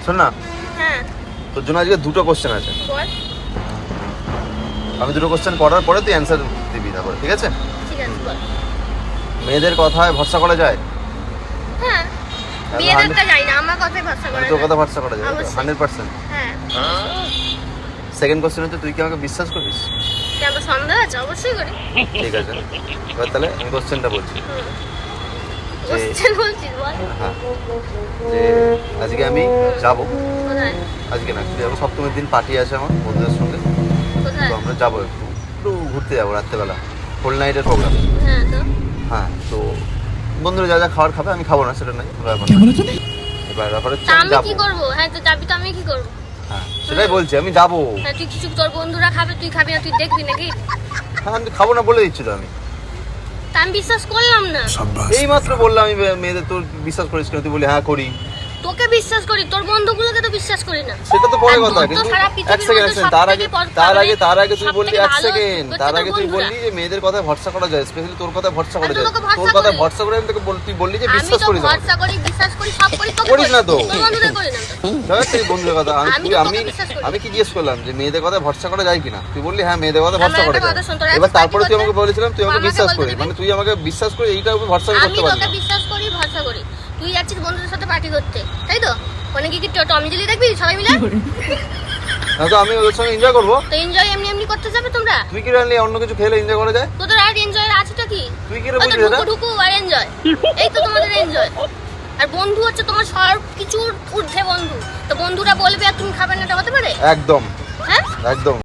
শোন না, হ্যাঁ তোর জন্য আজকে দুটো কোশ্চেন আছে। বল। আমি দুটো কোশ্চেন করার পরে তুই অ্যান্সার দিবি তারপরে, ঠিক আছে? ঠিক আছে বল। মেয়েদের কথায় ভরসা করা যায়? হ্যাঁ, বিয়েদেরটা যাই না, আমার কথাই ভরসা করে। তোর কথা ভরসা করা যায় অবশ্যই। 100%? হ্যাঁ। সেকেন্ড কোশ্চেন হচ্ছে, তুই কি আমাকে বিশ্বাস করিস? কি আমার সন্দেহ আছে? অবশ্যই করি। ঠিক আছে, এবার তাহলে আমি কোশ্চেনটা বলছি। কোশ্চেন বলছিস বল। হ্যাঁ, যে আজকে আমি যাব, কোথায়? আজকে না যাবো, সপ্তমীর দিন পার্টি আছে আমার বন্ধুদের সঙ্গে, কোথায়? তো আমরা যাবো একটু ঘুরতে যাবো রাত্রেবেলা, ফুল নাইটের প্রোগ্রাম। হ্যাঁ তো হ্যাঁ, তো বন্ধুরা যা যা খাবার খাবে, আমি খাবো না সেটা নাই, এবার ব্যাপার হচ্ছে তা আমি আমি যাবো। কি করব? হ্যাঁ তো যাবি তো আমি কি করব? হ্যাঁ সেটাই বলছি, আমি যাবো। হ্যাঁ তুই কিছু তোর বন্ধুরা খাবে, তুই খাবি না, তুই দেখবি নাকি? হ্যাঁ আমি খাবো না বলে দিচ্ছি তো আমি। তা আমি বিশ্বাস করলাম না। এই মাত্র বললাম আমি মেয়েদের, তোর বিশ্বাস করিস কেন? তুই বলি হ্যাঁ করি। তোকে বিশ্বাস করি, তোর বন্ধুগুলোকে তো বিশ্বাস করি না। সেটা তো পরে আর কথা, তোর তো কিন্তু সারা এক পৃথিবীর সেকেন্ড মধ্যে তার আগে সবথেকে তার আগে তুই বললি, সবথেকে এক ভালো সেকেন্ড, হচ্ছে তার তোর আগে তুই বন্ধুরা। বললি যে মেয়েদের কথায় ভরসা করা যায়, স্পেশালি তোর কথায় ভরসা করা আমি তো যায়। তোকে ভরসা তোর কথায় করি। ভরসা করে আমি তোকে তুই বললি যে আমি বিশ্বাস তো করিস আমাকে। ভরসা করি, বিশ্বাস করি, সব করি, তোকে করিস না তো। তোর বন্ধুদের করি না তো। ধর তুই বন্ধুদের কথা, আমি আমি তো আমি তোকে বিশ্বাস করি। আমি কি জিজ্ঞেস করলাম যে মেয়েদের কথায় ভরসা করা যায় কিনা? তুই বললি হ্যাঁ মেয়েদের কথায় ভরসা আমার করা একটা যায়। কথা শোন, তোর এবার একটা তারপরে তুই party আমাকে করতে- বলেছিলাম তুই আমাকে আমাকে বিশ্বাস বলতে করিস, দিবি? মানে তুই আমাকে বিশ্বাস করে এইটার উপর ভরসা আমি আমি করতে পারি তোকে না। বিশ্বাস করি, ভরসা করি। তুই যাচ্ছিস বন্ধুদের সাথে পার্টি করতে, তাই তো? ওখানে কি টমি জেলি দেখবি সবাই মিলে? না তো আমি ওদের সঙ্গে এনজয় করবো। তো এনজয় এমনি এমনি করতে যাবে তোমরা? তুই কি জানলি অন্য কিছু খেলে এনজয় করা যায়? তোদের আর এনজয় আছেটা কি? তুই কি রে ওই তো বুঝলি এটা? ঢুকু আর এনজয়, এই তো তোমাদের এনজয়। আর বন্ধু হচ্ছে তোমার সব কিছুর ঊর্ধ্বে বন্ধু। তো বন্ধুরা বলবে আর তুমি খাবে না, এটা হতে পারে? একদম হ্যাঁ একদম।